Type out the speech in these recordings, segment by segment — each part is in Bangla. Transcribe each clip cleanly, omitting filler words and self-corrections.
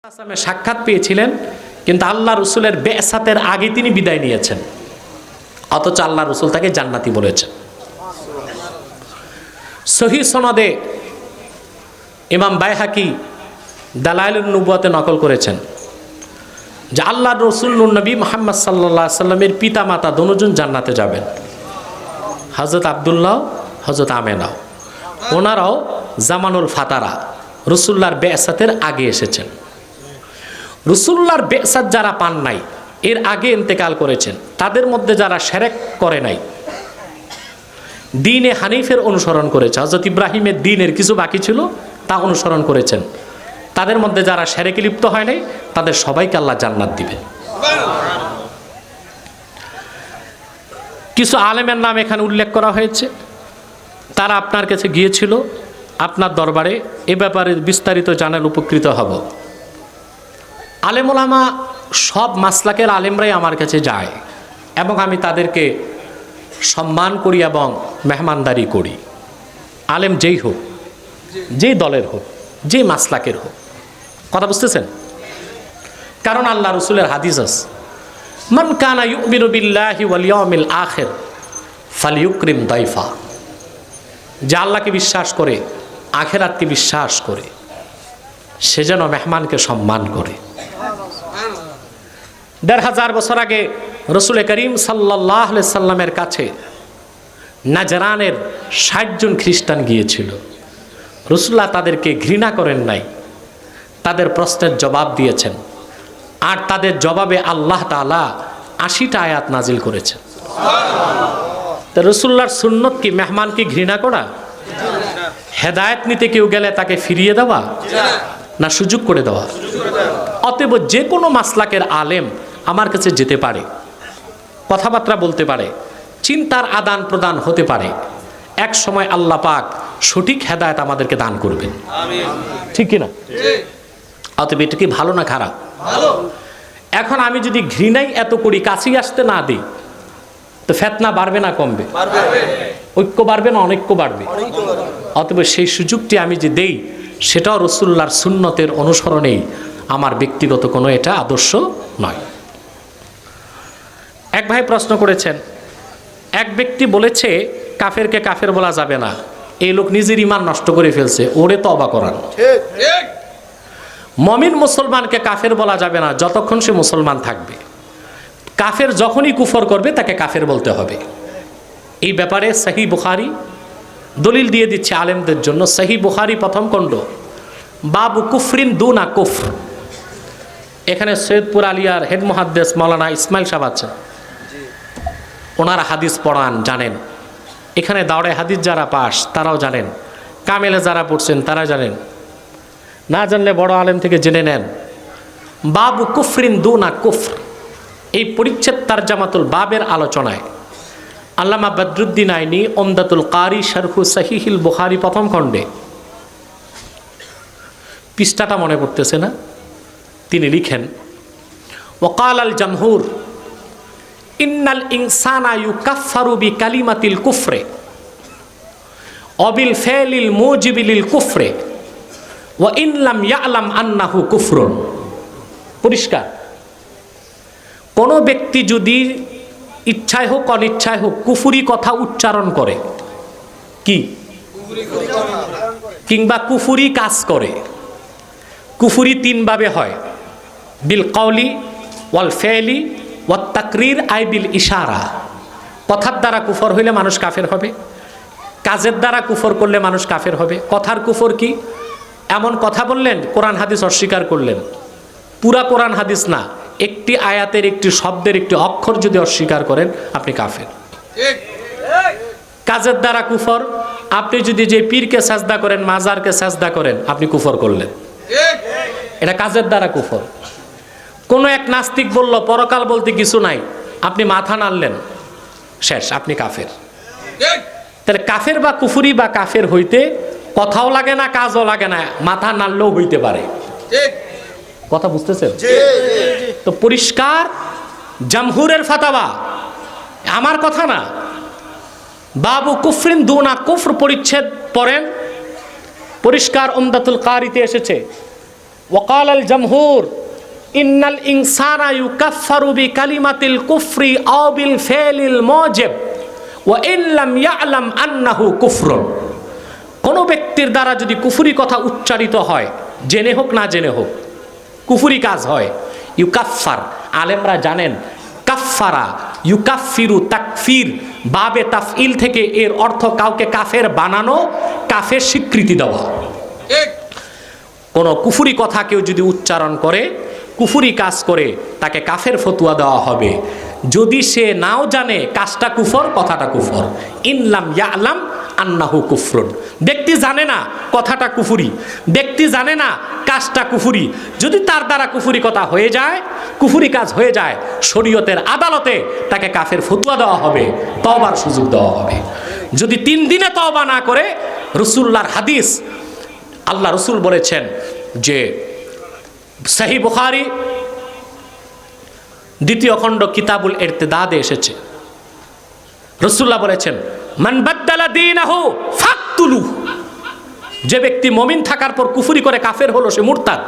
আসলামের সাক্ষাৎ পেয়েছিলেন, কিন্তু আল্লাহ রসুলের বেসাতের আগে তিনি বিদায় নিয়েছেন, অথচ আল্লাহ রসুল তাকে জান্নাতি বলেছেন। সহিহ সনদে ইমাম বাইহাকি দালাইলুন নবুওয়াতে নকল করেছেন যে আল্লাহ রসুল নবী মুহাম্মদ সাল্লাল্লাহু আলাইহি সাল্লামের পিতা মাতা দুজন জান্নাতে যাবেন, হযরত আব্দুল্লাহ, হযরত আমেনাও। ওনারাও জামানুল ফাতারা, রসুল্লাহর বেসাতের আগে এসেছেন। রসুল্লাহর বেসাত যারা পান নাই, এর আগে ইন্তেকাল করেছেন, তাদের মধ্যে যারা শিরক করে নাই, দ্বীনে হানিফের অনুসরণ করেছে, হযরত ইব্রাহিমের দ্বীনের কিছু বাকি ছিল তা অনুসরণ করেছেন, তাদের মধ্যে যারা শিরকে লিপ্ত হয় নাই, তাদের সবাইকে আল্লাহ জান্নাত দিবেন। কিছু আলেমের নাম এখানে উল্লেখ করা হয়েছে, তারা আপনার কাছে গিয়েছিল আপনার দরবারে, এ ব্যাপারে বিস্তারিত জানার উপকৃত হব। আলেম ওলামা সব মাসলাকের আলেমরাই আমার কাছে যায় এবং আমি তাদেরকে সম্মান করি এবং মেহমানদারি করি। আলেম যেই হোক, যেই দলের হোক, যেই মাসলাকের হোক, কথা বুঝতেছেন? কারণ আল্লাহ রসুলের হাদিস আছে, মান কানা ইউমিনু বিল্লাহি ওয়াল ইয়াউমিল আখির ফালইউকরিম দাইফা। যে আল্লাহকে বিশ্বাস করে, আখিরাতকে বিশ্বাস করে, সে যেন মেহমানকে সম্মান করে। ১৫০০ বছর আগে রসুল করিম সাল্লাল্লাহু আলাইহি সাল্লামের কাছে নাজরানের ৬০ জন খ্রিস্টান গিয়েছিল। রসুল্লাহ তাদেরকে ঘৃণা করেন নাই, তাদের প্রশ্নের জবাব দিয়েছেন, আর তাদের জবাবে আল্লাহ তাআলা ৮০টা আয়াত নাজিল করেছেন। তো রসুল্লাহর সুন্নত কি মেহমানকে ঘৃণা করা? হেদায়েত নিতে কেউ গেলে তাকে ফিরিয়ে দেওয়া, না সুযোগ করে দেওয়া? অতএব যে কোনো মাসলাকের আলেম আমার কাছে যেতে পারে, কথাবার্তা বলতে পারে, চিন্তার আদান প্রদান হতে পারে। এক সময় আল্লাহ পাক সঠিক হেদায়েত আমাদেরকে দান করবেন, ঠিক কিনা? অতএব এটা কি ভালো না খারাপ? এখন আমি যদি ঘৃণাই এত করি, কাছেই আসতে না দিই, তো ফিতনা বাড়বে না কমবে? ঐক্য বাড়বে না অনৈক্য বাড়বে? অতএব সেই সুযোগটি আমি যে দেই, সেটাও রসুল্লাহর সুন্নতের অনুসরণেই, আমার ব্যক্তিগত কোনো এটা আদর্শ নয়। এক ভাই প্রশ্ন করেছেন, এক ব্যক্তি বলেছে কাফেরকে কাফের বলা যাবে না, এই লোক নিজের ঈমান নষ্ট করে ফেলছে, ওরে তওবা করান। মুমিন মুসলমানকে কাফের বলা যাবে না যতক্ষণ সে মুসলমান থাকবে। কাফের যখনই কুফর করবে তাকে কাফের বলতে হবে। এই ব্যাপারে সহিহ বুখারী দলিল দিয়ে দিচ্ছে আলেমদের জন্য। সহিহ বুখারী প্রথম খণ্ড, বাবু কুফরিন দুনা কুফর। এখানে সৈয়দপুর আলিয়ার হেড মুহাদ্দিস মাওলানা ইসমাইল সাহেব আছেন, ওনারা হাদিস পড়ান, জানেন। এখানে দাওরায়ে হাদিস যারা পাস তারাও জানেন, কামেলে যারা পড়ছেন তারা জানেন, না জানলে বড় আলেম থেকে জেনে নেন। বাবু কুফরিন দুনা কুফর, এই পরিচ্ছেদ তারজামাতুল বাবের আলোচনায় আল্লামা বদরুদ্দিন আইনি উমদাতুল কারি শারহু সহিহুল বুখারী প্রথম খণ্ডে, পৃষ্ঠাটা মনে পড়তেছে না, তিনি লিখেন, ওয়াকাল আল জামহুর ইন্নাল ইনসানা ইউকাফফারু বিকালিমাতিল কুফরে অবিল ফেলিল মুজিবিলিল কুফরে ওয়া ইন লাম ইয়ালাম আন্নাহু কুফরুন। পরিষ্কার, কোনো ব্যক্তি যদি ইচ্ছায় হোক অনিচ্ছায় হোক কুফরি কথা উচ্চারণ করে, কি কিংবা কুফরি কাজ করে, কুফরি তিনভাবে হয়, বিল কওলি ওয়াল ফেলি ওয়াত তাকরির আই বিল ইশারা। কথার দ্বারা কুফর হইলে মানুষ কাফের হবে, কাজের দ্বারা কুফর করলে মানুষ কাফের হবে। কথার কুফর কি? এমন কথা বললেন, কোরআন হাদিস অস্বীকার করলেন, পুরা কোরআন হাদিস না, একটি আয়াতের একটি শব্দের একটি অক্ষর যদি অস্বীকার করেন, আপনি কাফের। কাজের দ্বারা কুফর, আপনি যদি যে পীরকে সাজদা করেন, মাজারকে সাজদা করেন, আপনি কুফর করলেন, এটা কাজের দ্বারা কুফর। কোনো এক নাস্তিক বলল পরকাল বলতে কিছু নাই, আপনি মাথা নাড়লেন, শেষ, আপনি কাফের। তাহলে কাফের বা কুফরি বা কাফের হইতে কথাও লাগে না, কাজও লাগে না, মাথা নাড়লেও হইতে পারে। কথা বুঝতেছেন? তো পরিষ্কার জামহুরের ফাতাওয়া, আমার কথা না। বাবু কুফরিন দুনা কুফর পরিচ্ছেদ পড়েন, পরিষ্কার উমদাতুল কারিতে এসেছে। ওয়াকালাল জামহুর ইন্নাল ইনসানা ইউকাফফারু বিকালিমাতিল কুফরি আও বিল ফিলিল মুজিব ওয়া ইন লাম ইয়ালাম আন্নাহু কুফরুন। কোনো ব্যক্তির দ্বারা যদি কুফরি কথা উচ্চারিত হয়, জেনে হোক না জেনে হোক, কুফরি কাজ হয়, ইউকাফফার, আলেমরা জানেন কাফফারা ইউকাফফিরু তাকফির, বাবে তাফইল থেকে এর অর্থ কাউকে কাফের বানানো, কাফের স্বীকৃতি দেওয়া। কোনো কুফরি কথা কেউ যদি উচ্চারণ করে, কুফরি কাজ করে, তাকে কাফের ফতুয়া দেওয়া হবে। যদি সে নাও জানে কাজটা কুফর, কথাটা কুফর। ইনলাম ইয়ালাম আন্নাহু কুফরুন, ব্যক্তি জানে না কথাটা কুফরি, ব্যক্তি জানে না কাজটা কুফরি, যদি তার দ্বারা কুফরি কথা হয়ে যায়, কুফরি কাজ হয়ে যায়, শরীয়তের আদালতে তাকে কাফের ফতুয়া দেওয়া হবে, তওবার সুযোগ দেওয়া হবে। যদি 3 দিনে তওবা না করে, রাসূলুল্লাহর হাদিস, আল্লাহ রসুল বলেছেন যে সহিহ বুখারী 2য় খণ্ড কিতাবুল ইরতিদাদে এসেছে, রাসূলুল্লাহ বলেছেন মান বাদদালা দীনাহু ফাকতুলু, যে ব্যক্তি মুমিন থাকার পর কুফরি করে কাফের হলো, সে মুরতাদ,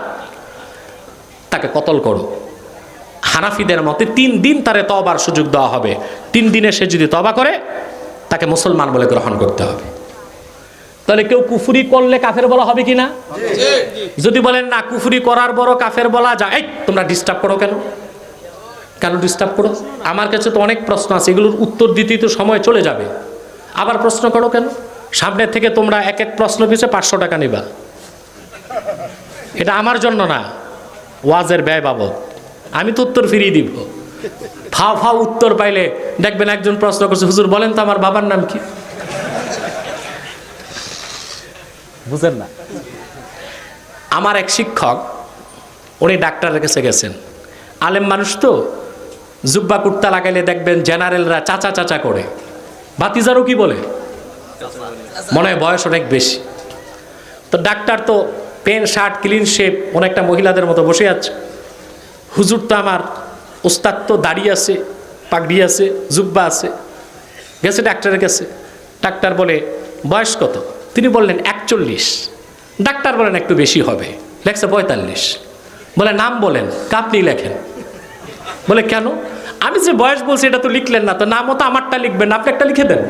তাকে কতল করো। হানাফিদের মতে 3 দিন তারে তওবার সুযোগ দেওয়া হবে। 3 দিনে সে যদি তওবা করে, তাকে মুসলমান বলে গ্রহণ করতে হবে। তাহলে কেউ কুফরি করলে কাফের বলা হবে কি না? যদি বলেন না কুফরি করার বড় কাফের বলা যায়, এই তোমরা ডিস্টার্ব করো কেন? কেন ডিস্টার্ব করো? আমার কাছে তো অনেক প্রশ্ন আছে, এগুলোর উত্তর দিতেই তো সময় চলে যাবে। আবার প্রশ্ন করো কেন? সামনে থেকে তোমরা এক এক প্রশ্ন পিছনে 500 টাকা নিবা। এটা আমার জন্য না, ওয়াজের ব্যয় বাবদ। আমি তো উত্তর ফিরিয়ে দিব। ফাও ফাও উত্তর পাইলে দেখবেন একজন প্রশ্ন করছে, হুজুর বলেন তো আমার বাবার নাম কি? বুঝেন না? আমার এক শিক্ষক, উনি ডাক্তারের কাছে গেছেন, আলেম মানুষ তো, জুব্বা কুর্তা লাগাইলে দেখবেন জেনারেলরা চাচা চাচা করে, বাতিজারও কি বলে, মনে হয় বয়স অনেক বেশি। তো ডাক্তার তো প্যান্ট শার্ট ক্লিন শেপ, অনেকটা মহিলাদের মতো বসে আছে। হুজুর তো আমার ওস্তাদ তো দাড়ি আছে, পাগড়ি আছে, জুব্বা আছে। গেছে ডাক্তারের কাছে, ডাক্তার বলে বয়স কত? তিনি বললেন 41। ডাক্তার বলেন একটু বেশি হবে, লেখছে 45। বলে নাম বলেন, আপনি লেখেন। বলে কেন? আমি যে বয়স বলছি এটা তো লিখলেন না, তো নামও তো আমারটা লিখবেন, আপনি একটা লিখে দেন।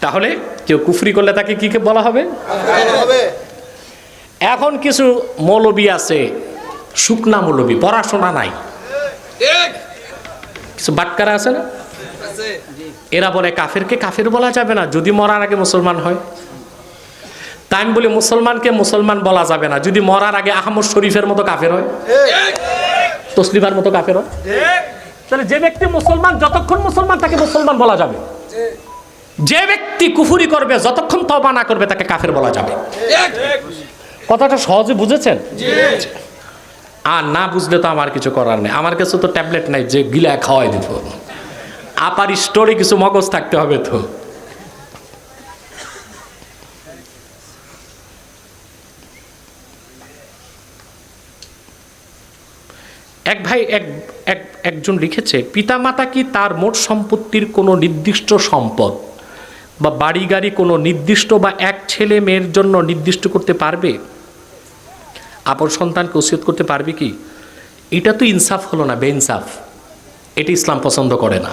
তাহলে কেউ কুফরি করলে তাকে কি বলা হবে? এখন কিছু মৌলবী আছে, শুকনা মৌলবী, পড়াশোনা নাই, কিছু বাটকারা আছে না, এরা বলে কাফেরকে কাফের বলা যাবে না যদি মরার আগে মুসলমান হয়। তাই আমি বলি মুসলমানকে মুসলমান বলা যাবে না যদি মরার আগে আহমদ শরীফের মতো কাফের হয়, তসলিমার মতো কাফের হয়। তাহলে যে ব্যক্তি মুসলমান, যতক্ষণ মুসলমান তাকে মুসলমান বলা যাবে। যে ব্যক্তি কুফরি করবে, যতক্ষণ তওবা না করবে, তাকে কাফের বলা যাবে। কথাটা সহজে বুঝেছেন? আর না বুঝলে তো আমার কিছু করার নেই। আমার কাছে তো ট্যাবলেট নাই যে গিলা খাওয়াই দিত। আপার স্টোরে কিছু মগজ থাকতে হবে তো। এক ভাই একজন লিখেছে, পিতামাতা কি তার মোট সম্পত্তির কোনো নির্দিষ্ট সম্পদ বা বাড়ি গাড়ি কোনো নির্দিষ্ট বা এক ছেলে মেয়ের জন্য নির্দিষ্ট করতে পারবে? আপন সন্তানকে ওসিয়ত করতে পারবে কি? এটা তো ইনসাফ হলো না, বেইনসাফ। এটি ইসলাম পছন্দ করে না।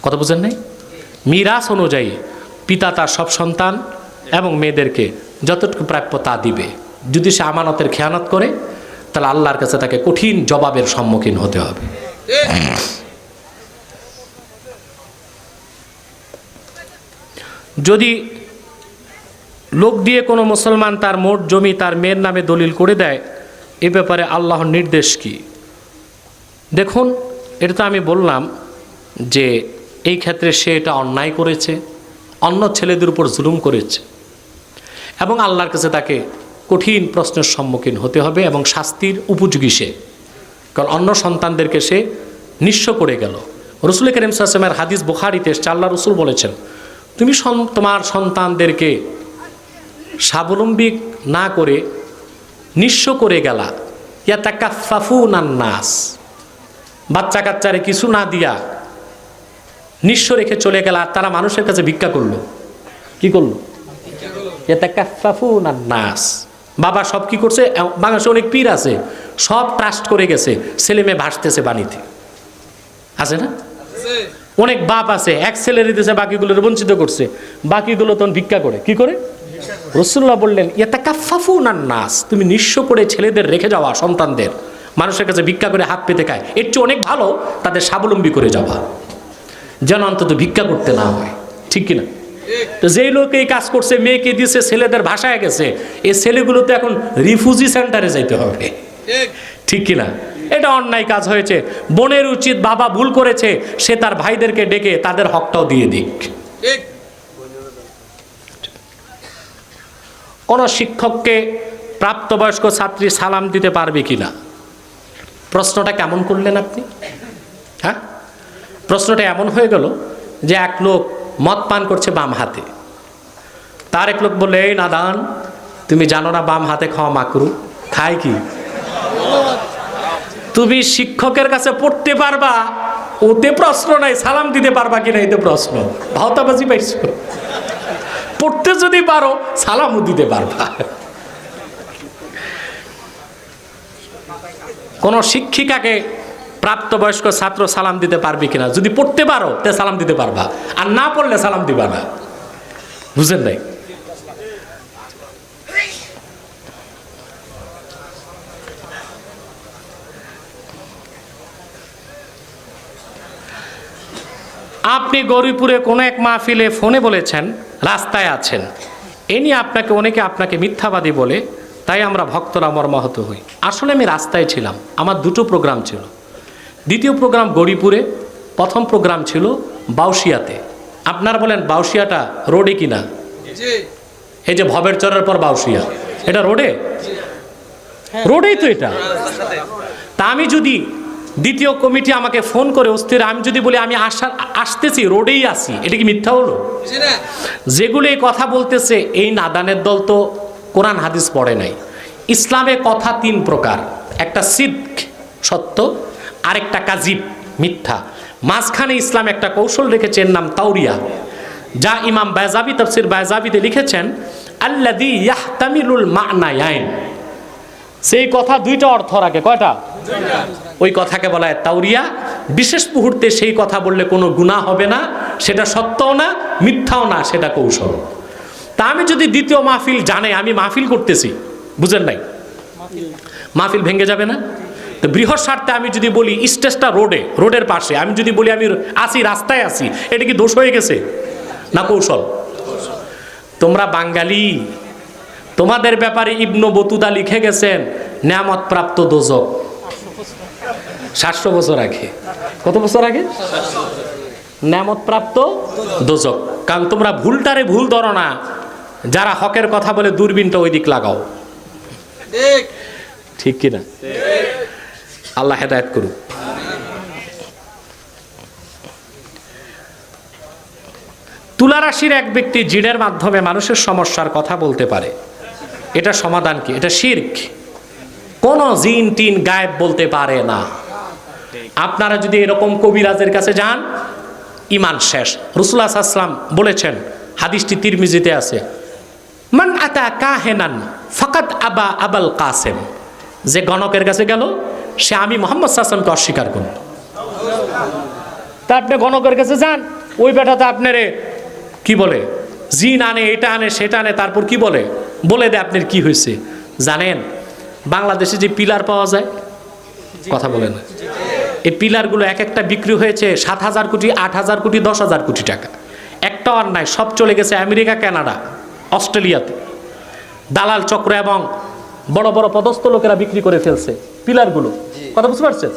কথা বুঝেন নাই? মিরাস অনুযায়ী পিতা তার সব সন্তান এবং মেয়েদেরকে যতটুকু প্রাপ্য তা দিবে। যদি সে আমানতের খেয়ানত করে, তাহলে আল্লাহর কাছে তাকে কঠিন জবাবের সম্মুখীন হতে হবে। যদি লোক দিয়ে কোনো মুসলমান তার মোট জমি তার মেয়ের নামে দলিল করে দেয়, এ ব্যাপারে আল্লাহর নির্দেশ কি? দেখুন, এটা তো আমি বললাম যে এই ক্ষেত্রে সে এটা অন্যায় করেছে, অন্য ছেলেদের উপর জুলুম করেছে এবং আল্লাহর কাছে তাকে কঠিন প্রশ্নের সম্মুখীন হতে হবে এবং শাস্তির উপযোগী সে, কারণ অন্য সন্তানদেরকে সে নিঃস্ব করে গেল। রাসূল করিম সাল্লাল্লাহু আলাইহি ওয়াসাল্লামের হাদিস বুখারীতে এসেছে, আল্লাহ রাসূল বলেছেন, তুমি তোমার সন্তানদেরকে স্বাবলম্বী না করে নিঃস্ব করে গেলা। ইয়াতাকাফফাফুনান নাস, বাচ্চা কাচ্চারে কিছু না দিয়া নিঃস্ব রেখে চলে গেল, আর তারা মানুষের কাছে ভিক্ষা করলো। কি করলো? ইয়াতাকাফফাফুনান নাস। বাবা সব কি করছে? বাংলাদেশে অনেক পীর আছে, সব ট্রাস্ট করে গেছে, ছেলে মেয়ে ভাসতেছে পানিতে, আছে না? অনেক বাপ আছে, এক ছেলেরে দিয়েছে, বাকিগুলোর বঞ্চিত করছে, বাকিগুলো তখন ভিক্ষা করে। কি করে? রাসূলুল্লাহ বললেন ইয়াতাকাফফাফুনান নাস, তুমি নিঃস্ব করে ছেলেদের রেখে যাওয়া সন্তানদের মানুষের কাছে ভিক্ষা করে হাত পেতে খায়, এর চেয়ে অনেক ভালো তাদের স্বাবলম্বী করে যাওয়া, যেন অন্তত ভিক্ষা করতে না হয়। ঠিক কিনা? তো যেই লোক এই কাজ করছে, মেয়েকে দিয়েছে, ছেলেদের ভাষায় গেছে, এই ছেলেগুলো তো এখন রিফিউজি সেন্টারে যাইতে হবে। ঠিক কিনা? এটা অন্যায় কাজ হয়েছে। বোনের উচিত, বাবা ভুল করেছে, সে তার ভাইদেরকে ডেকে তাদের হকটাও দিয়ে দিক। কোন শিক্ষককে প্রাপ্তবয়স্ক ছাত্রী সালাম দিতে পারবে কিনা? প্রশ্নটা কেমন করলেন আপনি? হ্যাঁ, প্রশ্নটা এমন হয়ে গেল যে এক লোক মদ পান করছে বাম হাতে, তার এক লোক বললে, এই নাদান, তুমি জানো না বাম হাতে খাওয়া মাকরু? খায় কি? তুমি শিক্ষকের কাছে পড়তে পারবা, ওতে প্রশ্ন নাই, সালাম দিতে পারবা কিনা এতে প্রশ্ন। ভাওতাবাজি পাইছো? পড়তে যদি পারো সালামও দিতে পারবা। কোন শিক্ষিকাকে প্রাপ্তবয়স্ক ছাত্র সালাম দিতে পারবে কিনা? যদি পড়তে পারো তে সালাম দিতে পারবা, আর না পড়লে সালাম দিবা না। বুঝেন নাই? আপনি গৌরীপুরে কোনো এক মাহফিলে ফোনে বলেছেন রাস্তায় আছেন, এ নিয়ে অনেকে আপনাকে মিথ্যাবাদী বলে, তাই আমরা ভক্তরা মর্মাহত হই। আসলে আমি রাস্তায় ছিলাম, আমার দুটো প্রোগ্রাম ছিল। দ্বিতীয় প্রোগ্রাম গৌরীপুরে, প্রথম প্রোগ্রাম ছিল বাউশিয়াতে। আপনারা বলেন বাউশিয়াটা রোডে কিনা? এই যে ভবের চরের পর বাউশিয়া, এটা রোডে? রোডেই তো এটা। তা আমি যদি, দ্বিতীয় কমিটি আমাকে ফোন করে অস্থির, আমি যদি বলি আমি আসতেছি, রোডেই আসি, এটা কি মিথ্যা হলো? যেগুলো এই কথা বলতেছে এই নাদানের দল তো কোরআন হাদিস পড়ে নাই। ইসলামে কথা তিন প্রকার, একটা সিদ্ক সত্য, আরেকটা কাজিব মিথ্যা, মাঝখানে ইসলাম একটা কৌশল রেখেছে, এর নাম তাওরিয়া, যা ইমাম বায়জাবি তাফসির বায়জাবিতে লিখেছেন, আল্লাযী ইয়াহতামিলুল মা'নায়াইন, সেই কথা দুইটা অর্থ রাখে। কয়টা? ওই কথাকে বলা হয় তাওরিয়া। বিশেষ মুহূর্তে সেই কথা বললে কোনো গুনাহ হবে না, সেটা সত্যও না মিথ্যাও না, সেটা কৌশল। তা আমি যদি দ্বিতীয় মাহফিল জানে আমি মাহফিল করতেছি, বুঝেন নাই, মাহফিল ভেঙে যাবে না? তো বৃহৎ স্বার্থে আমি যদি বলি স্টেজটা রোডের পাশে, আমি যদি বলি আমি আসি, রাস্তায় আসি, এটা কি দোষ হয়ে গেছে না কৌশল? তোমরা বাঙালি, তোমাদের ব্যাপারে ইবনে বতুতা লিখে গেছেন নেয়ামত প্রাপ্ত দোজক 700 বছর আগে। কত বছর আগে? নেয়ামত প্রাপ্ত দোজক। কারণ তোমরা ভুলটারে ভুল ধরো না, যারা হকের কথা বলে দূরবীনটা ওই দিক লাগাও। ঠিক কিনা? আল্লাহ হেদায়েত করুক। তুলা রাশির এক ব্যক্তি জিনের মাধ্যমে মানুষের সমস্যার কথা বলতে পারে, এটা সমাধান কি? এটা শিরক। কোন জিন টিন গায়েব বলতে পারে না। আপনারা যদি এরকম কবিরাজের কাছে যান, ইমান শেষ। রাসূলুল্লাহ সাল্লাল্লাহু আলাইহি ওয়াসাল্লাম বলেছেন, হাদিসটি তিরমিজিতে আছে, মান আতা কাহিনান ফাকাদ আবা আবাল কাসেম, যে গণকের কাছে গেল সে আমি মুহাম্মদ সাল্লাল্লাহু আলাইহি ওয়াসাল্লামকে অস্বীকার করল। তা আপনি গণকের কাছে যান, ওই বেটাতে আপনারে কি বলে, জিন আনে, এটা আনে, সেটা আনে, তারপর কি বলে দেয় আপনার কি হয়েছে। জানেন বাংলাদেশে যে পিলার পাওয়া যায়, কথা বলে না, এই পিলারগুলো এক একটা বিক্রি হয়েছে 7,000 কোটি, 8,000 কোটি, 10,000 কোটি টাকা। একটাও আর নাই, সব চলে গেছে আমেরিকা, কানাডা, অস্ট্রেলিয়াতে। দালাল চক্র এবং বড় বড় পদস্থ লোকেরা বিক্রি করে ফেলছে পিলারগুলো। কথা বুঝতে পারছেন?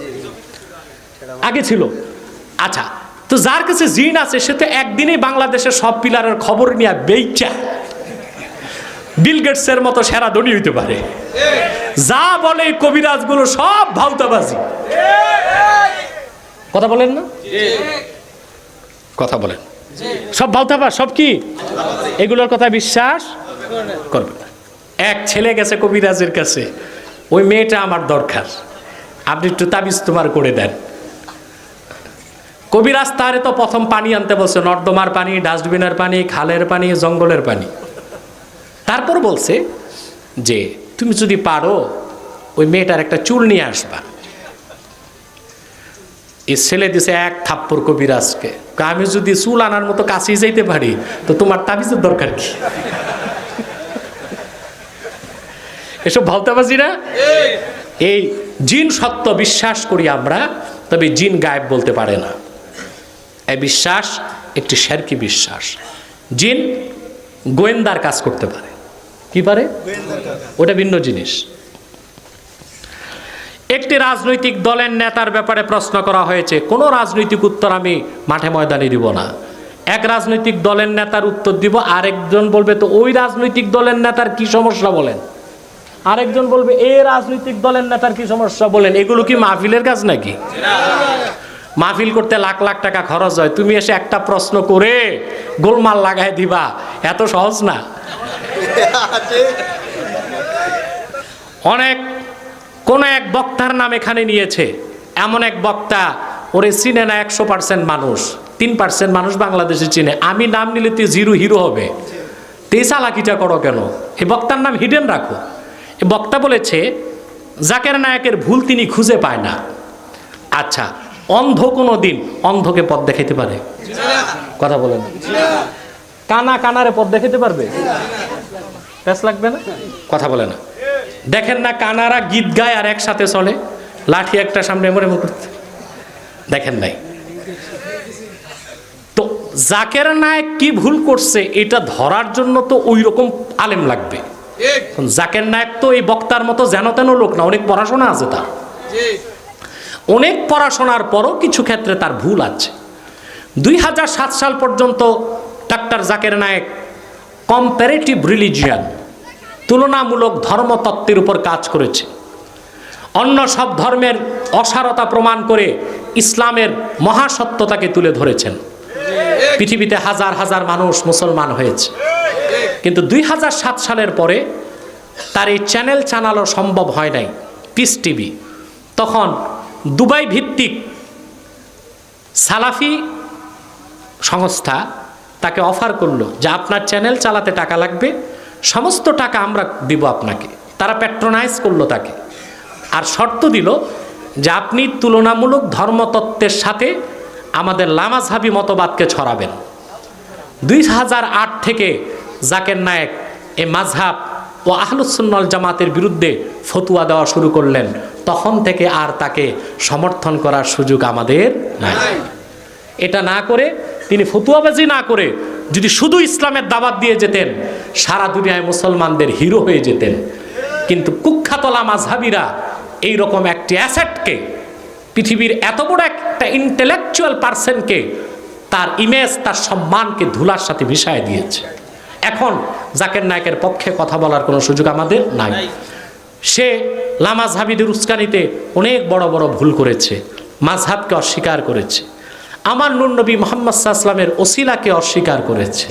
আগে ছিল। আচ্ছা, তো যার কাছে জিন আছে সে তো একদিনেই বাংলাদেশের সব পিলারের খবর নিয়ে বেচা বিল গেটসের মতো সেরা ধনী হইতে পারে। যা বলে কবিরাজগুলো সব ভাউতাবাজি। কথা বলেন না? কথা বলেন, সব ভাউতাবাজ, সব কি এগুলোর কথা বিশ্বাস করবে না। এক ছেলে গেছে কবিরাজের কাছে, ওই মেয়েটা আমার দরকার, আপনি একটু তাবিজ তোমার করে দেন। কবিরাজ তারে তো প্রথম পানি আনতে বলছে, নর্দমার পানি, ডাস্টবিনের পানি, খালের পানি, জঙ্গলের পানি। তারপর বলছে যে তুমি যদি পারো ওই মেয়েটার একটা চুল নিয়ে আসবা। এই ছেলে দিছে এক থাপ্পড় কবিরাজকে, আমি যদি চুল আনার মতো কাছেই যাইতে পারি তো তোমার তাবিজের দরকার কি? এসব ভাওতাবাজি না? এই জিন সত্য বিশ্বাস করি আমরা, তবে জিন গায়েব বলতে পারে না। এই বিশ্বাস একটি শিরকি বিশ্বাস। জিন গোয়েন্দার কাজ করতে পারে। কি পারে? ওটা ভিন্ন জিনিস। একটি রাজনৈতিক দলের নেতার ব্যাপারে প্রশ্ন করা হয়েছে, কোনো রাজনৈতিক উত্তর আমি মাঠে ময়দানে দিব না। এক রাজনৈতিক দলের নেতার উত্তর দিব, আরেকজন বলবে তো ওই রাজনৈতিক দলের নেতার কি সমস্যা বলেন, আরেকজন বলবে এই রাজনৈতিক দলের নেতার কি সমস্যা বলেন। এগুলো কি মাহফিলের কাজ নাকি? মাহফিল করতে লাখ লাখ টাকা খরচ হয়, তুমি এসে একটা প্রশ্ন করে গোলমাল লাগাই দিবা, এত সহজ না। অনেক কোন এক বক্তার নাম এখানে নিয়েছে, এমন এক বক্তা ওরে চিনে না 100% মানুষ, 3% মানুষ বাংলাদেশে চিনে। আমি নাম নিলে তুই জিরো হিরো হবে, তুই চালাকিটা করো কেন? এই বক্তার নাম হিডেন রাখো। এই বক্তা বলেছে জাকের নায়কের ভুল তিনি খুঁজে পায় না। আচ্ছা, অন্ধ কোনো দিন অন্ধকে পথ দেখাইতে পারে? কথা বলেন। কানা কানারে পথ দেখাইতে পারবে? প্যাস লাগবে না? কথা বলে না। দেখেন না কানারা গীত গায় আর একসাথে চলে, লাঠি একটা সামনে এমন এমন করতে, দেখেন নাই? তো জাকের নায়ক কি ভুল করছে এটা ধরার জন্য তো ওই রকম আলেম লাগবে। জাকের নায়ক তো এই বক্তার মতো যেন তেন লোক না, অনেক পড়াশোনা আছে তার। অনেক পড়াশোনার পরও কিছু ক্ষেত্রে তার ভুল আছে। 2007 সাল পর্যন্ত doctor Zakir Naik comparative religion, তুলনামূলক ধর্মতত্ত্বের উপর কাজ করেছে। অন্য সব ধর্মের অসারতা প্রমাণ করে ইসলামের মহাসত্যতাকে তুলে ধরেছেন। পৃথিবীতে হাজার হাজার মানুষ মুসলমান হয়েছে, কিন্তু 2007 সালের পরে তার এই চ্যানেল চালানো সম্ভব হয় নাই, পিস টিভি। তখন দুবাই ভিত্তিক সালাফি সংস্থা তাকে অফার করলো যে আপনার চ্যানেল চালাতে টাকা লাগবে, সমস্ত টাকা আমরা দিব আপনাকে। তারা প্যাট্রোনাইজ করলো তাকে, আর শর্ত দিল যে আপনি তুলনামূলক ধর্মতত্ত্বের সাথে আমাদের লামাযহাবী মতবাদকে ছড়াবেন। 2008 থেকে জাকের নায়েক এই মাযহাব ও আহলুস সুন্নাহ ওয়াল জামাতের বিরুদ্ধে ফতোয়া দেওয়া শুরু করলেন। তখন থেকে আর তাকে সমর্থন করার সুযোগ আমাদের নাই। এটা না করে, তিনি ফতোয়াবাজি না করে যদি শুধু ইসলামের দাওয়াত দিয়ে যেতেন, সারা দুনিয়ায় মুসলমানদের হিরো হয়ে যেতেন। কিন্তু কুখ্যাত লামাযহাবীরা এইরকম একটি অ্যাসেটকে, পৃথিবীর এত বড় একটা ইন্টেলেকচুয়াল পার্সনকে, তার ইমেজ, তার সম্মানকে ধুলার সাথে মিশিয়ে দিয়েছে। এখন জাকের নায়েকের পক্ষে কথা বলার কোনো সুযোগ আমাদের নাই। সে লামাযহাবীদের উস্কানিতে অনেক বড় বড় ভুল করেছে, মাযহাবকে অস্বীকার করেছে, আমার নূর নবী মুহাম্মদ সাল্লাল্লাহু আলাইহি ওয়াসাল্লামের ওসিলাকে অস্বীকার করেছে,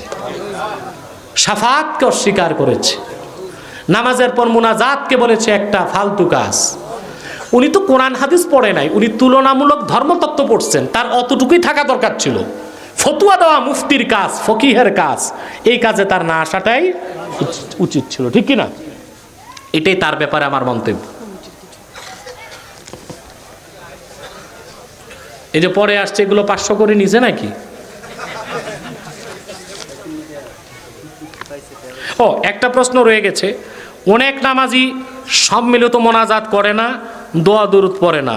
শাফাআতকে অস্বীকার করেছে, নামাজের পর মুনাজাতকে বলেছে একটা ফালতু কাজ। উনি তো কোরআন হাদিস পড়ে নাই, উনি তুলনামূলক ধর্মতত্ত্ব পড়ছেন, তার অতটুকুই থাকা দরকার ছিল। ফতোয়া দেওয়া মুফতির কাজ, ফকিহের কাজ, এই কাজে তার না আসাটাই উচিত ছিল, ঠিক কি না? এটাই তার ব্যাপারে আমার মন্তব্য। এই যে পরে আসছে, এগুলো 500 করে নিছে নাকি? ও, একটা প্রশ্ন রয়ে গেছে। অনেক নামাজি সম্মিলিত মোনাজাত করে না, দোয়া দুরূদ পড়ে না।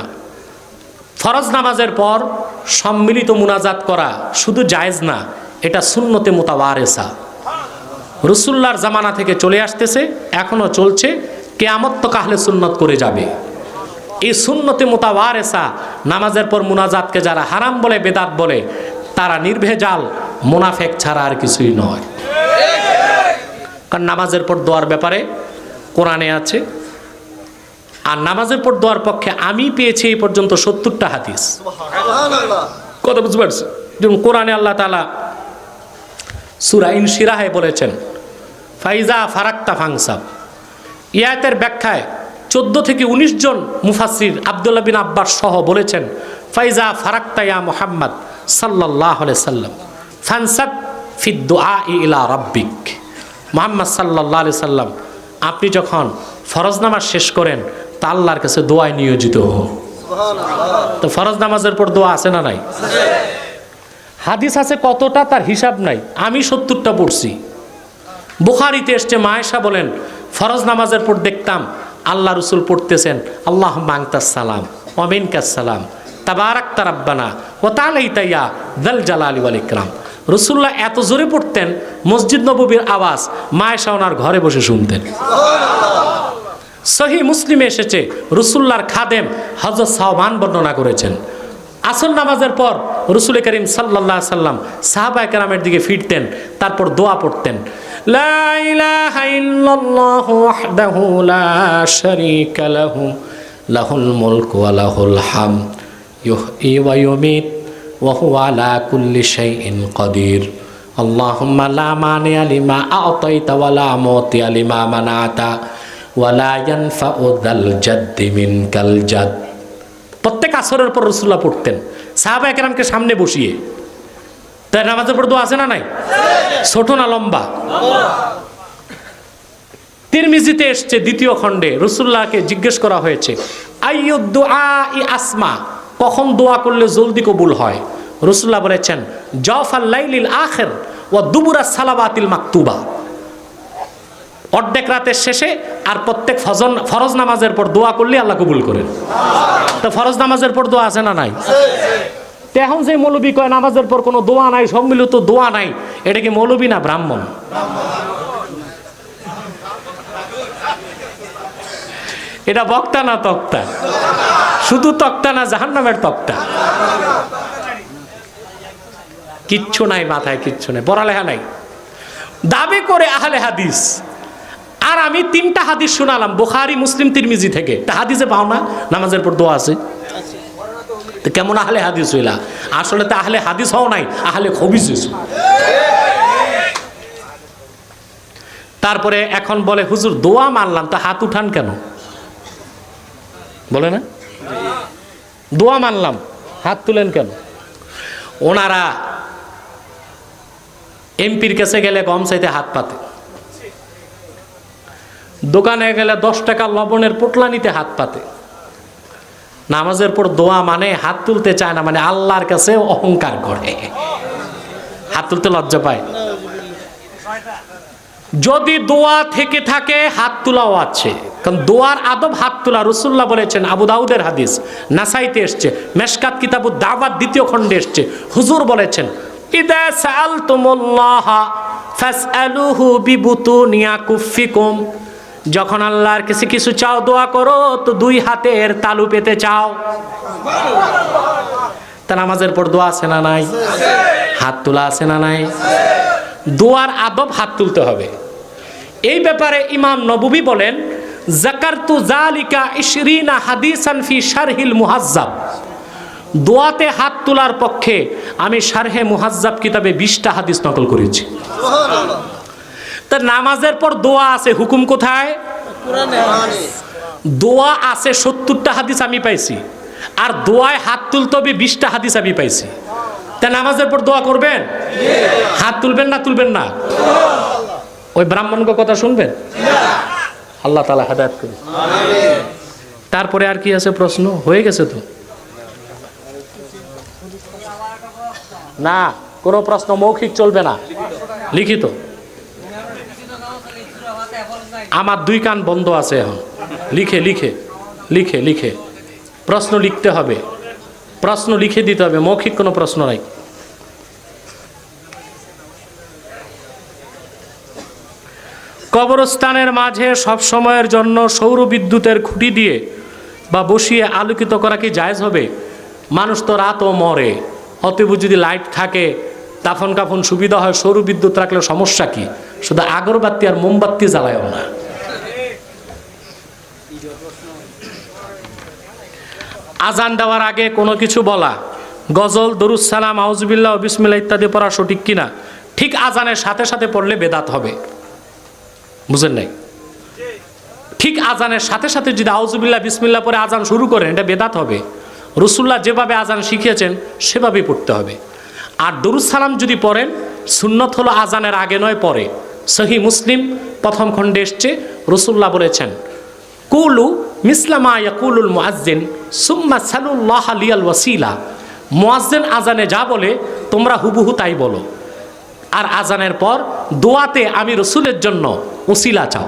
ফরজ নামাজের পর সম্মিলিত মোনাজাত করা শুধু জায়েজ না, এটা সুন্নতে মুতাওয়ারেসা, রাসূলুল্লাহর জামানা থেকে চলে আসতেছে, এখনো চলছে, কিয়ামত তক আহলে সুন্নত করে যাবে। এই সুন্নতে মুতাওয়ারেসা নামাজের পর মুনাজাতকে যারা হারাম বলে, বেদাত বলে, তারা নির্ভেজাল মুনাফেক ছাড়া আর কিছুই নয়। কারণ নামাজের পর দোয়ার ব্যাপারে কোরআনে আছে, আর নামাজের পর দোয়ার পক্ষে আমি পেয়েছি এই পর্যন্ত 70টা হাদিস। কথা বুঝতে পারছেন? যেমন কোরআনে আল্লাহ তাআলা সূরা ইনশিরাহে বলেছেন ফাইজা ফারাক্তা ফাংসাব। ইয়াতের ব্যাখ্যায় 14 থেকে 19 জন মুফাসসির আব্দুল্লাহ বিন আব্বাস সহ বলেছেন ফাইজা ফারাক্তা ইয়া মুহাম্মদ সাল্লাল্লাহু আলাইহি সাল্লাম ফানসাব ফি দুআ ইলা রাব্বিক। মুহাম্মদ সাল্লাল্লাহু আলাইহি সাল্লাম আপনি যখন ফরজ নামাজ শেষ করেন তা আল্লাহর কাছে দোয়ায় নিয়োজিত হন। তো ফরজ নামাজের পর দোয়া আছে না নাই? হাদিস আছে কতটা তার হিসাব নাই, আমি 70টা পড়ছি। বুখারীতে এসছে, মা আয়েশা বলেন ফরজ নামাজের পর দেখতাম আল্লাহ রসুল পড়তেছেন আল্লাহুম্মা আনতাস সালাম ওয়া মিনকাস সালাম তাবারাকতা রাব্বানা ওয়া তাআলাইতা ইয়া যাল জালালি ওয়াল ইকরাম। রাসূলুল্লাহ এত জোরে পড়তেন মসজিদ নববীর আওয়াজ মা আয়েশা ওনার ঘরে বসে শুনতেন। সহিহ মুসলিমে এসেছে রাসূলুল্লাহর খাদেম হযরত সাওবান বর্ণনা করেছেন, আসর নামাজের পর রাসূল করিম সাল্লাল্লাহু আলাইহি সাল্লাম সাহাবায়ে কেরামের দিকে ফিরতেন, তারপর দোয়া পড়তেন, লা ইলাহা ইল্লাল্লাহু ওয়াহদাহু লা শারীকা লাহু লাহুল মুলকু ওয়া লাহুল হামদ ইউহয়ী ওয়া ইউমীত ওয়া হুয়া আলা কুল্লি শাইইন কাদির। আল্লাহুম্মা লা মানিআ লিমা আ'তাইতা ওয়া লা মুতিআ লিমা মানা'তা ওয়া লা ইয়ানফা'ু যাল জাদ্দি মিনকাল জাদ। প্রত্যেক আসরের পর রাসূলুল্লাহ পড়তেন সাহাবায়ে কেরামকে সামনে বসিয়ে। তাই নামাজের পর দোয়া আছে না নাই? ছোট না লম্বা? তিরমিজিতে এসছে দ্বিতীয় খণ্ডে রাসূলুল্লাহকে জিজ্ঞেস করা হয়েছে আইয়ুদ দুআই আসমা, কখন দোয়া করলে জলদি কবুল হয়? রাসূলুল্লাহ বলেছেন জাওফাল লাইলিল আখির ওয়া দুবুরাস সালাওয়াতিল মাকতুবা, অর্ধেক রাতের শেষে আর প্রত্যেক ফরজ নামাজের পর দোয়া করলে আল্লাহ কবুল করেন। তো ফরজ নামাজের পর দোয়া আছে না নাই? এখন যে মৌলবী কয় নামাজের পর কোনো দোয়া নাই, সম্মিলিত দোয়া নাই, এটা কি মৌলবী না ব্রাহ্মণ? এটা বক্তা না তক্তা? শুধু তক্তা না জাহান্নামের তক্তা? কিচ্ছু নাই মাথায়, কিচ্ছু নাই, পড়ালেখা নাই, দাবি করে আহলে হাদিস। আর আমি 3টা হাদিস শোনালাম বুখারী মুসলিম তিরমিজি থেকে, তা হাদিসে পাও না নামাজের পর দোয়া আছে? তো কেমন আহলে হাদিস হইলা? আসলে তো আহলে হাদিস হও নাই, আহলে খবিস হইছো। তারপরে এখন বলে হুজুর দোয়া মানলাম, তা হাত উঠান কেন? বলে না দোয়া মানলাম, হাত তুলেন কেন? ওনারা এমপির কাছে গেলে কম চাইতে হাত পাতে, দোকানে গেলে 10 টাকা লবণের পোটলা নিতে হাত পাতে। নামাজের পর দোয়া মানে হাত তুলতে চায় না, মানে আল্লাহর কাছে অহংকার করে, হাত তুলতে লজ্জা পায়। যদি দোয়া থেকে থাকে হাত তোলাও আছে, কারণ দোয়ার আদব হাত তোলা। রাসূলুল্লাহ বলেছেন, আবু দাউদের হাদিস, নাসাইতে এসছে, মেশকাত কিতাবুদ দাওয়াত 2য় খণ্ডে এসছে, হুজুর বলেছেন ইদা সাআলতুমুল্লাহ ফাসআলুহু বিবুতুনি আকুফিকুম, যখন আল্লাহর কাছে কিছু চাও দোয়া করো তো 2 হাতের তালু পেতে চাও। তা নামাজের পর দোয়া আছে না নাই? হাত তোলা আছে না নাই? দোয়ার আদব হাত তুলতে হবে। এই ব্যাপারে ইমাম নববী বলেন যাকারতু যালিকা 20 হাদিসান ফি শারহিল মুহাজ্জাব, দোয়াতে হাত তোলার পক্ষে আমি শারহে মুহাজ্জাব কিতাবে 20টা হাদিস নকল করেছি। তা নামাজের পর দোয়া আছে, হুকুম কোথায়? দোয়া আছে 70টা হাদিস আমি পাইছি, আর দোয়ায় হাত তুলতে হবে 20টা হাদিস আমি পাইছি। তা নামাজের পর দোয়া করবেন, হাত তুলবেন না তুলবেন না? ওই ব্রাহ্মণকে কথা শুনবেন? আল্লাহ তাআলা হেদায়েত করুন। তারপরে আর কি আছে প্রশ্ন? হয়ে গেছে তো না? কোনো প্রশ্ন মৌখিক চলবে না, লিখিত। আমার 2 কান বন্ধ আছে এখন, লিখে লিখে লিখে লিখে প্রশ্ন লিখতে হবে, প্রশ্ন লিখে দিতে হবে, মৌখিক কোনো প্রশ্ন নাই। কবরস্থানের মাঝে সব সময়ের জন্য সৌর বিদ্যুতের খুঁটি দিয়ে বা বসিয়ে আলোকিত করা কি জায়েজ হবে? মানুষ তো রাতও মরে, অতএব যদি লাইট থাকে দাফন কাফন সুবিধা হয়, সৌর বিদ্যুৎ রাখলে সমস্যা কি? শুধু আগরবাতি আর মোমবাতি জ্বালায়ও না। আজান দেওয়ার আগে কোনো কিছু বলা, গজল, দরুদ সালাম, আউযুবিল্লাহ, বিসমিল্লাহ ইত্যাদি পড়া সঠিক কিনা? ঠিক আজানের সাথে সাথে পড়লে বেদাত হবে। বুঝেন নাই? ঠিক আজানের সাথে সাথে যদি আউযুবিল্লাহ বিসমিল্লাহ পরে আজান শুরু করেন, এটা বেদাত হবে। রাসূলুল্লাহ যেভাবে আজান শিখিয়েছেন সেভাবেই পড়তে হবে। আর দুরূদ সালাম যদি পড়েন, সুন্নত হলো আজানের আগে নয় পরে। সহিহ মুসলিম প্রথম খণ্ডে এসছে, রাসূলুল্লাহ বলেছেন, কুলু মিসলামা ইয়াকুলুল মুয়াজ্জিন সুম্মা সালুল্লাহ লিয়াল ওয়াসিলা। মুয়াজ্জিন আজানে যা বলে তোমরা হুবহু তাই বলো, আর আজানের পর দোয়াতে আমি রসুলের জন্য ওসিলা চাও।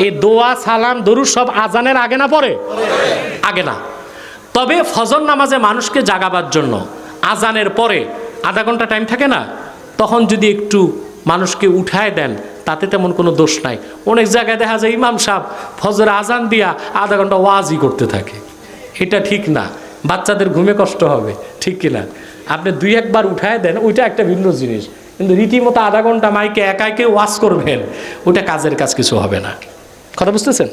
এই দোয়া সালাম দরুদ সব আজানের আগে না পরে? আগে না। তবে ফজর নামাজে মানুষকে জাগাবার জন্য আজানের পরে আধা ঘন্টা টাইম থাকে না, তখন যদি একটু মানুষকে উঠায় দেন তাতে তেমন কোনো দোষ নাই। অনেক জায়গায় দেখা যায় ইমাম সাহেব ফজরে আজান দিয়া আধা ঘন্টা ওয়াজই করতে থাকে, এটা ঠিক না। বাচ্চাদের ঘুমে কষ্ট হবে, ঠিক কিনা? আপনি দুই একবার উঠায় দেন, ওইটা একটা ভিন্ন জিনিস, কিন্তু রীতিমতো আধা ঘন্টা মাইকে একাইকে ওয়াজ করবেন, ওটা কাজের কাজ কিছু হবে না। কথা বুঝতেছেন?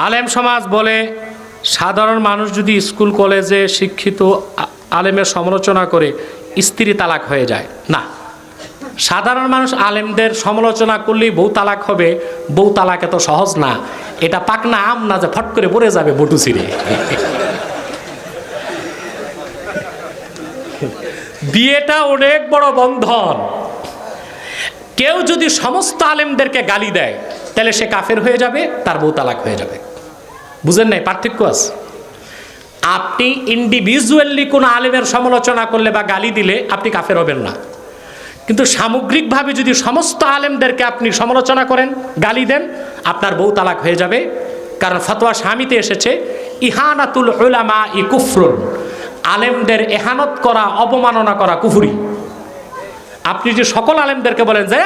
আলেম সমাজ বলে সাধারণ মানুষ যদি স্কুল কলেজে শিক্ষিত আলেমের সমালোচনা করে স্ত্রী তালাক হয়ে যায়। না, সাধারণ মানুষ আলেমদের সমালোচনা করলেই বউ তালাক হবে, বউ তালাক এত সহজ না। এটা পাকনা আম না যে ফট করে পড়ে যাবে বটু ছিঁড়ে। বিয়েটা অনেক বড় বন্ধন। কেউ যদি সমস্ত আলেমদেরকে গালি দেয় তাহলে সে কাফের হয়ে যাবে, তার বউ তালাক হয়ে যাবে। বুঝেন নাই? পার্থক্য আছে। আপনি ইন্ডিভিজুয়ালি কোনো আলেমের সমালোচনা করলে বা গালি দিলে আপনি কাফের হবেন না, কিন্তু সামগ্রিকভাবে যদি সমস্ত আলেমদেরকে আপনি সমালোচনা করেন, গালি দেন, আপনার বউ তালাক হয়ে যাবে। কারণ ফতোয়া শামিতে এসেছে, ইহানাতুল উলামা ই কুফরুন, আলেমদের এহানত করা, অবমাননা করা কুফরি। আপনি যে সকল আলেমদেরকে বলেন যে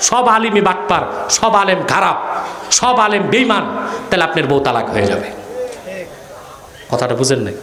সব আলেমই বাটপার, সব আলেম খারাপ, সব আলেম বেঈমান, তাহলে আপনার বউ তালাক হয়ে যাবে। কথাটা বুঝেন নাই?